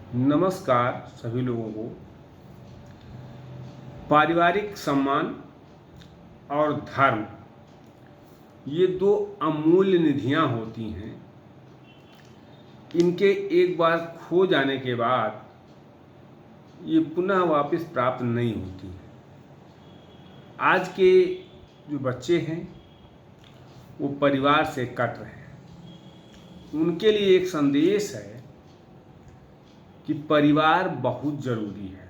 नमस्कार सभी लोगों को। पारिवारिक सम्मान और धर्म ये दो अमूल्य निधियां होती हैं। इनके एक बार खो जाने के बाद ये पुनः वापस प्राप्त नहीं होती हैं। आज के जो बच्चे हैं वो परिवार से कट रहे हैं। उनके लिए एक संदेश है कि परिवार बहुत ज़रूरी है।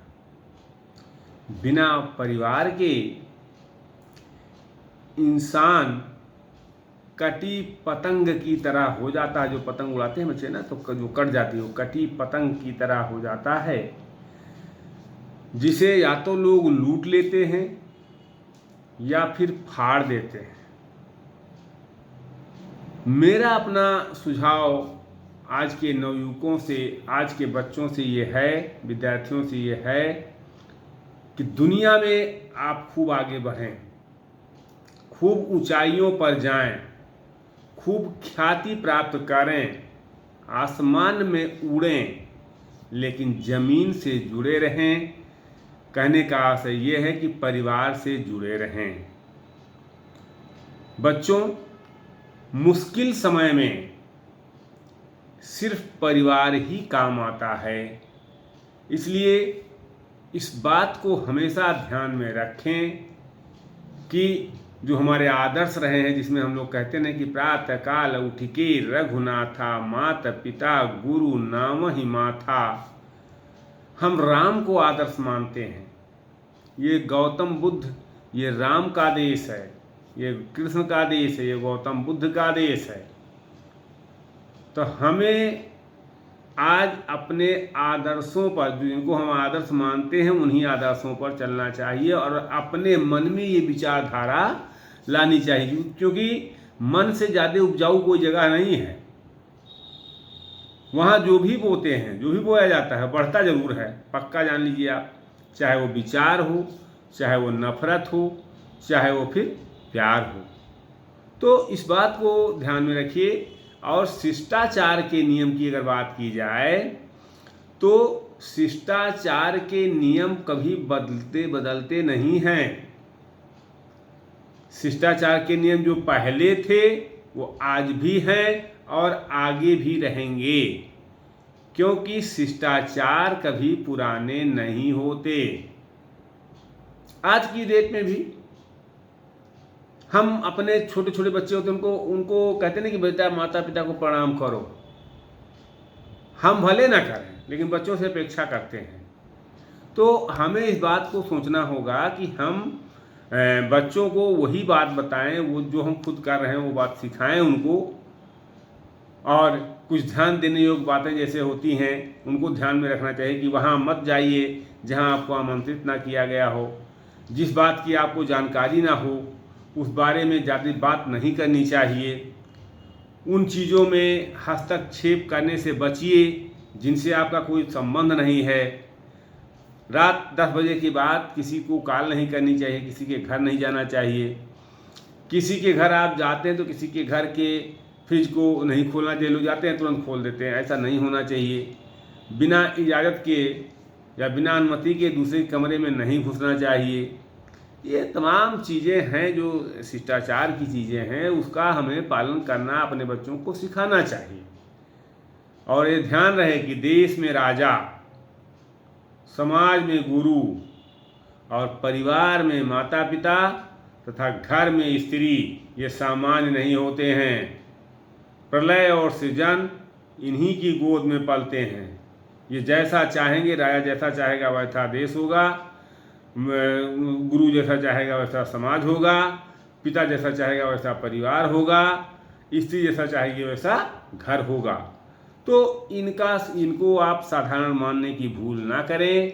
बिना परिवार के इंसान कटी पतंग की तरह हो जाता है। जो पतंग उड़ाते हैं बच्चे ना, तो जो कट जाती है वो कटी पतंग की तरह हो जाता है, जिसे या तो लोग लूट लेते हैं या फिर फाड़ देते हैं। मेरा अपना सुझाव आज के नवयुवकों से, आज के बच्चों से ये है, विद्यार्थियों से ये है कि दुनिया में आप खूब आगे बढ़ें, खूब ऊंचाइयों पर जाएं, खूब ख्याति प्राप्त करें, आसमान में उड़ें, लेकिन ज़मीन से जुड़े रहें। कहने का आशय ये है कि परिवार से जुड़े रहें। बच्चों, मुश्किल समय में सिर्फ परिवार ही काम आता है। इसलिए इस बात को हमेशा ध्यान में रखें कि जो हमारे आदर्श रहे हैं, जिसमें हम लोग कहते हैं कि प्रातः काल उठिके रघुनाथा, माता पिता गुरु नाम ही माथा। हम राम को आदर्श मानते हैं। ये गौतम बुद्ध, ये राम का देश है, ये कृष्ण का देश है, ये गौतम बुद्ध का देश है। तो हमें आज अपने आदर्शों पर, जिनको हम आदर्श मानते हैं, उन्हीं आदर्शों पर चलना चाहिए और अपने मन में ये विचारधारा लानी चाहिए, क्योंकि मन से ज़्यादा उपजाऊ कोई जगह नहीं है। वहाँ जो भी बोते हैं, जो भी बोया जाता है, बढ़ता ज़रूर है, पक्का जान लीजिए आप। चाहे वो विचार हो, चाहे वो नफरत हो, चाहे वो फिर प्यार हो। तो इस बात को ध्यान में रखिए। और शिष्टाचार के नियम की अगर बात की जाए तो शिष्टाचार के नियम कभी बदलते नहीं हैं। शिष्टाचार के नियम जो पहले थे वो आज भी हैं और आगे भी रहेंगे, क्योंकि शिष्टाचार कभी पुराने नहीं होते। आज की डेट में भी हम अपने छोटे छोटे बच्चे होते हैं, उनको कहते नहीं कि बेटा माता पिता को प्रणाम करो। हम भले ना करें, लेकिन बच्चों से अपेक्षा करते हैं। तो हमें इस बात को सोचना होगा कि हम बच्चों को वही बात बताएं, वो जो हम खुद कर रहे हैं वो बात सिखाएं उनको। और कुछ ध्यान देने योग्य बातें जैसे होती हैं, उनको ध्यान में रखना चाहिए कि वहाँ मत जाइए जहाँ आपको आमंत्रित ना किया गया हो। जिस बात की आपको जानकारी ना हो उस बारे में ज़्यादा बात नहीं करनी चाहिए। उन चीज़ों में हस्तक्षेप करने से बचिए जिनसे आपका कोई संबंध नहीं है। रात 10 बजे के बाद किसी को कॉल नहीं करनी चाहिए, किसी के घर नहीं जाना चाहिए। किसी के घर आप जाते हैं तो किसी के घर के फ्रिज को नहीं खोलना चाहिए। लोग जाते हैं तुरंत खोल देते हैं, ऐसा नहीं होना चाहिए। बिना इजाज़त के या बिना अनुमति के दूसरे कमरे में नहीं घुसना चाहिए। ये तमाम चीज़ें हैं जो शिष्टाचार की चीज़ें हैं, उसका हमें पालन करना अपने बच्चों को सिखाना चाहिए। और ये ध्यान रहे कि देश में राजा, समाज में गुरु और परिवार में माता पिता तथा घर में स्त्री ये सामान्य नहीं होते हैं। प्रलय और सृजन इन्हीं की गोद में पलते हैं। ये जैसा चाहेंगे, राजा जैसा चाहेगा वैसा देश होगा, गुरु जैसा चाहेगा वैसा समाज होगा, पिता जैसा चाहेगा वैसा परिवार होगा, स्त्री जैसा चाहेगी वैसा घर होगा। तो इनको आप साधारण मानने की भूल ना करें,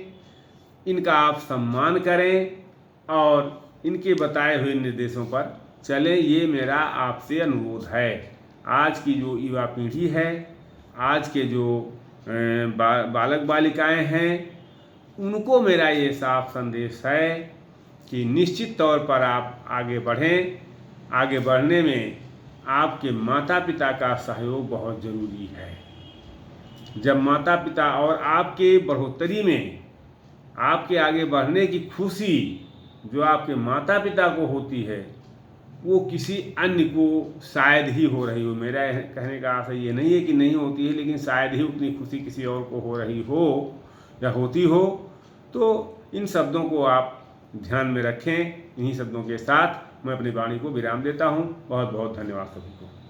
इनका आप सम्मान करें और इनके बताए हुए निर्देशों पर चलें। ये मेरा आपसे अनुरोध है। आज की जो युवा पीढ़ी है, आज के जो बालक बालिकाएं हैं, उनको मेरा ये साफ संदेश है कि निश्चित तौर पर आप आगे बढ़ें। आगे बढ़ने में आपके माता पिता का सहयोग बहुत ज़रूरी है। जब माता पिता और आपके बढ़ोतरी में, आपके आगे बढ़ने की खुशी जो आपके माता पिता को होती है, वो किसी अन्य को शायद ही हो रही हो। मेरा कहने का आशय ये नहीं है कि नहीं होती है, लेकिन शायद ही उतनी खुशी किसी और को हो रही हो या होती हो। तो इन शब्दों को आप ध्यान में रखें। इन्हीं शब्दों के साथ मैं अपनी वाणी को विराम देता हूँ। बहुत बहुत धन्यवाद सभी को।